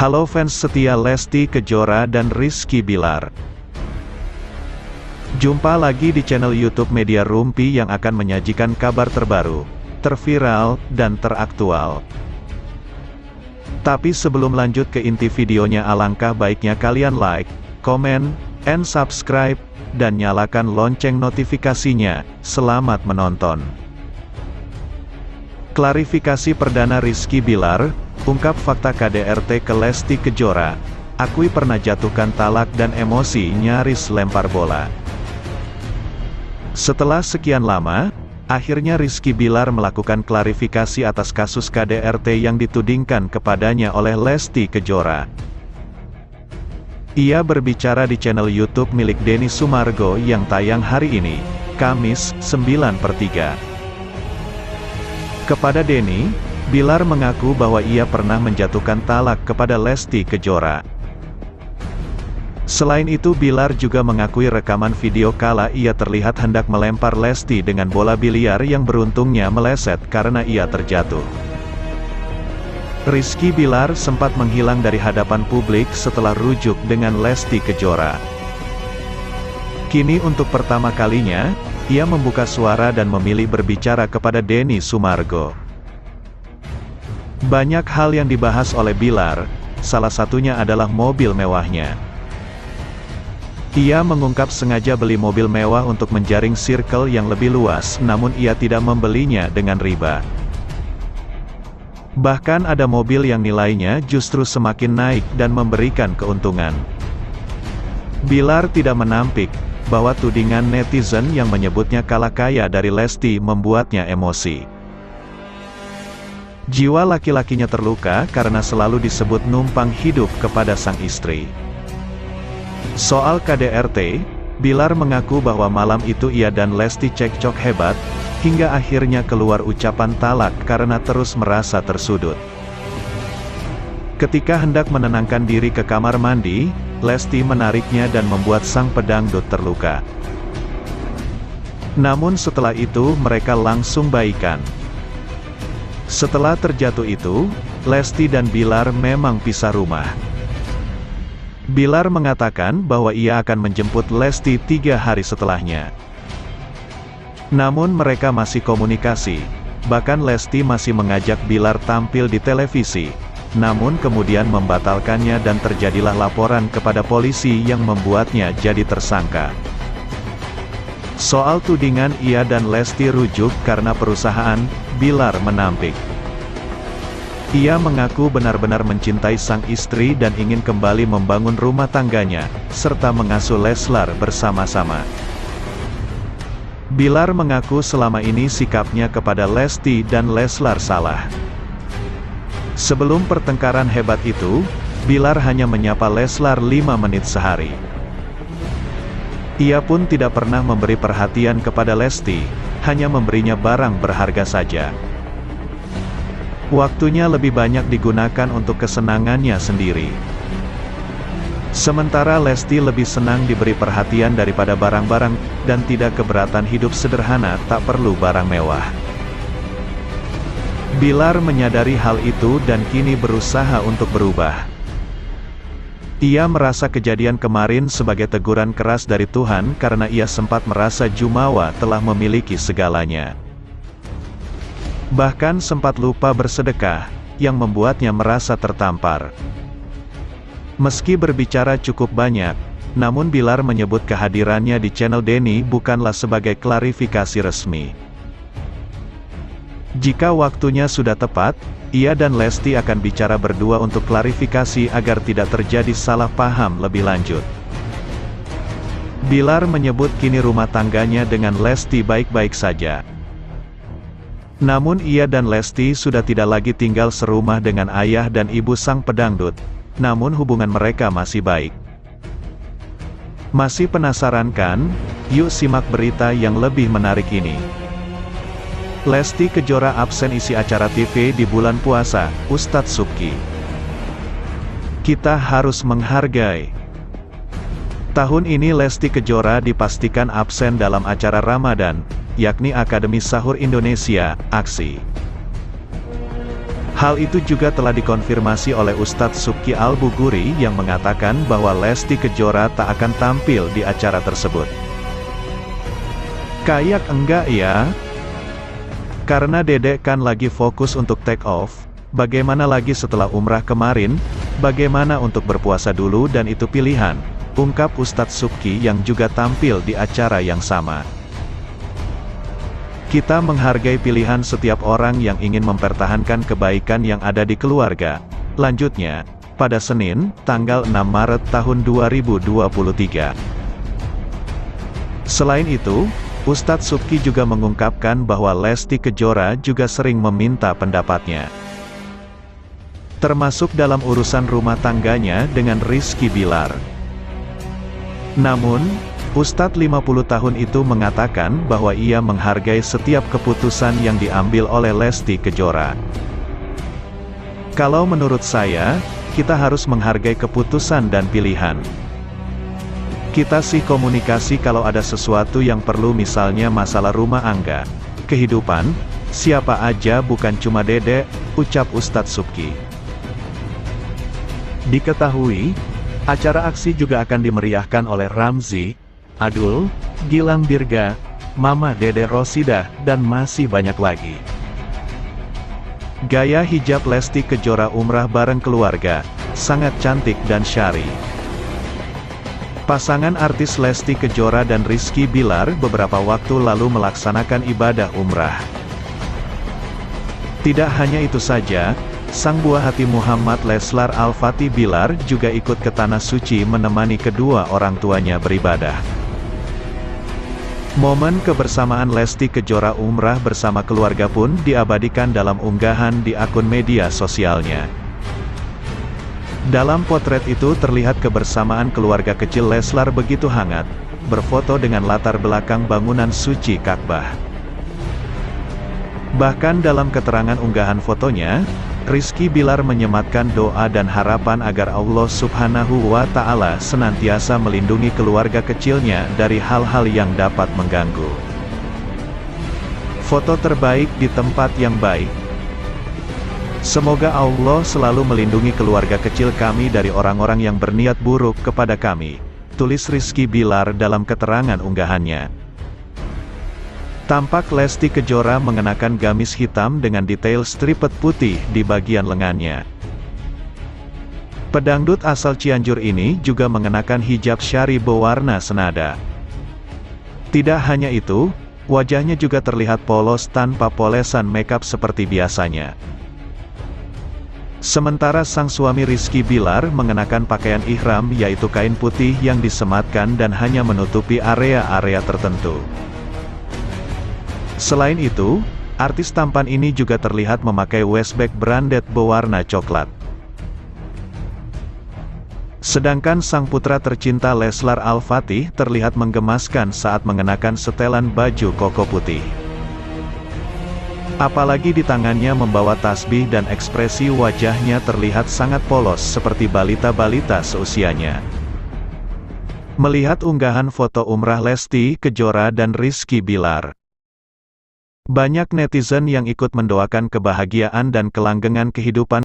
Halo fans setia Lesti Kejora dan Rizky Bilar. Jumpa lagi di channel YouTube Media Rumpi yang akan menyajikan kabar terbaru, terviral, dan teraktual. Tapi sebelum lanjut ke inti videonya, alangkah baiknya kalian like, komen, and subscribe, dan nyalakan lonceng notifikasinya. Selamat menonton. Klarifikasi perdana Rizky Bilar, ungkap fakta KDRT ke Lesti Kejora, akui pernah jatuhkan talak dan emosi nyaris lempar bola. Setelah sekian lama, akhirnya Rizky Bilar melakukan klarifikasi atas kasus KDRT yang ditudingkan kepadanya oleh Lesti Kejora. Ia berbicara di channel YouTube milik Denny Sumargo yang tayang hari ini, Kamis, 9/3. Kepada Denny, Bilar mengaku bahwa ia pernah menjatuhkan talak kepada Lesti Kejora. Selain itu, Bilar juga mengakui rekaman video kala ia terlihat hendak melempar Lesti dengan bola biliar yang beruntungnya meleset karena ia terjatuh. Rizky Bilar sempat menghilang dari hadapan publik setelah rujuk dengan Lesti Kejora. Kini untuk pertama kalinya, ia membuka suara dan memilih berbicara kepada Denny Sumargo. Banyak hal yang dibahas oleh Bilar, salah satunya adalah mobil mewahnya. Ia mengungkap sengaja beli mobil mewah untuk menjaring circle yang lebih luas, namun ia tidak membelinya dengan riba. Bahkan ada mobil yang nilainya justru semakin naik dan memberikan keuntungan. Bilar tidak menampik bahwa tudingan netizen yang menyebutnya kalah kaya dari Lesti membuatnya emosi. Jiwa laki-lakinya terluka karena selalu disebut numpang hidup kepada sang istri. Soal KDRT, Bilar mengaku bahwa malam itu ia dan Lesti cekcok hebat, hingga akhirnya keluar ucapan talak karena terus merasa tersudut. Ketika hendak menenangkan diri ke kamar mandi, Lesti menariknya dan membuat sang pedangdut terluka. Namun setelah itu mereka langsung baikan. Setelah terjatuh itu, Lesti dan Bilar memang pisah rumah. Bilar mengatakan bahwa ia akan menjemput Lesti 3 hari setelahnya. Namun mereka masih komunikasi, bahkan Lesti masih mengajak Bilar tampil di televisi, namun kemudian membatalkannya dan terjadilah laporan kepada polisi yang membuatnya jadi tersangka. Soal tudingan ia dan Lesti rujuk karena perusahaan, Bilar menampik. Ia mengaku benar-benar mencintai sang istri dan ingin kembali membangun rumah tangganya, serta mengasuh Leslar bersama-sama. Bilar mengaku selama ini sikapnya kepada Lesti dan Leslar salah. Sebelum pertengkaran hebat itu, Bilar hanya menyapa Leslar 5 menit sehari. Ia pun tidak pernah memberi perhatian kepada Lesti, hanya memberinya barang berharga saja. Waktunya lebih banyak digunakan untuk kesenangannya sendiri. Sementara Lesti lebih senang diberi perhatian daripada barang-barang, dan tidak keberatan hidup sederhana tak perlu barang mewah. Bilar menyadari hal itu dan kini berusaha untuk berubah. Ia merasa kejadian kemarin sebagai teguran keras dari Tuhan karena ia sempat merasa jumawa telah memiliki segalanya. Bahkan sempat lupa bersedekah, yang membuatnya merasa tertampar. Meski berbicara cukup banyak, namun Bilar menyebut kehadirannya di channel Denny bukanlah sebagai klarifikasi resmi. Jika waktunya sudah tepat, ia dan Lesti akan bicara berdua untuk klarifikasi agar tidak terjadi salah paham lebih lanjut. Bilar menyebut kini rumah tangganya dengan Lesti baik-baik saja. Namun ia dan Lesti sudah tidak lagi tinggal serumah dengan ayah dan ibu sang pedangdut, namun hubungan mereka masih baik. Masih penasaran kan? Yuk simak berita yang lebih menarik ini. Lesti Kejora absen isi acara TV di bulan puasa, Ustadz Subki. Kita harus menghargai. Tahun ini Lesti Kejora dipastikan absen dalam acara Ramadan, yakni Akademi Sahur Indonesia, AKSI. Hal itu juga telah dikonfirmasi oleh Ustadz Subki Al-Buguri yang mengatakan bahwa Lesti Kejora tak akan tampil di acara tersebut. Kayak enggak ya? Karena Dedek kan lagi fokus untuk take off, bagaimana lagi setelah umrah kemarin, bagaimana untuk berpuasa dulu dan itu pilihan, ungkap Ustadz Subki yang juga tampil di acara yang sama. Kita menghargai pilihan setiap orang yang ingin mempertahankan kebaikan yang ada di keluarga. Lanjutnya, pada Senin, tanggal 6 Maret tahun 2023. Selain itu, Ustadz Subki juga mengungkapkan bahwa Lesti Kejora juga sering meminta pendapatnya, termasuk dalam urusan rumah tangganya dengan Rizky Bilar. Namun, Ustadz 50 tahun itu mengatakan bahwa ia menghargai setiap keputusan yang diambil oleh Lesti Kejora. Kalau menurut saya, kita harus menghargai keputusan dan pilihan. Kita sih komunikasi kalau ada sesuatu yang perlu, misalnya masalah rumah tangga, kehidupan, siapa aja bukan cuma Dedek, ucap Ustadz Subki. Diketahui, acara aksi juga akan dimeriahkan oleh Ramzy, Adul, Gilang Dirga, Mama Dede Rosidah, dan masih banyak lagi. Gaya hijab Lesti Kejora umrah bareng keluarga, sangat cantik dan syari. Pasangan artis Lesti Kejora dan Rizky Bilar beberapa waktu lalu melaksanakan ibadah umrah. Tidak hanya itu saja, sang buah hati Muhammad Leslar Al-Fatih Bilar juga ikut ke Tanah Suci menemani kedua orang tuanya beribadah. Momen kebersamaan Lesti Kejora umrah bersama keluarga pun diabadikan dalam unggahan di akun media sosialnya. Dalam potret itu terlihat kebersamaan keluarga kecil Leslar begitu hangat, berfoto dengan latar belakang bangunan suci Ka'bah. Bahkan dalam keterangan unggahan fotonya, Rizky Bilar menyematkan doa dan harapan agar Allah Subhanahu wa Ta'ala senantiasa melindungi keluarga kecilnya dari hal-hal yang dapat mengganggu. Foto terbaik di tempat yang baik. Semoga Allah selalu melindungi keluarga kecil kami dari orang-orang yang berniat buruk kepada kami, tulis Rizky Bilar dalam keterangan unggahannya. Tampak Lesti Kejora mengenakan gamis hitam dengan detail striped putih di bagian lengannya. Pedangdut asal Cianjur ini juga mengenakan hijab syari berwarna senada. Tidak hanya itu, wajahnya juga terlihat polos tanpa polesan makeup seperti biasanya. Sementara sang suami Rizky Bilar mengenakan pakaian ihram yaitu kain putih yang disematkan dan hanya menutupi area-area tertentu. Selain itu, artis tampan ini juga terlihat memakai waistbag branded berwarna coklat. Sedangkan sang putra tercinta Leslar Al-Fatih terlihat menggemaskan saat mengenakan setelan baju koko putih. Apalagi di tangannya membawa tasbih dan ekspresi wajahnya terlihat sangat polos seperti balita-balita seusianya. Melihat unggahan foto umrah Lesti Kejora dan Rizky Bilar, banyak netizen yang ikut mendoakan kebahagiaan dan kelanggengan kehidupan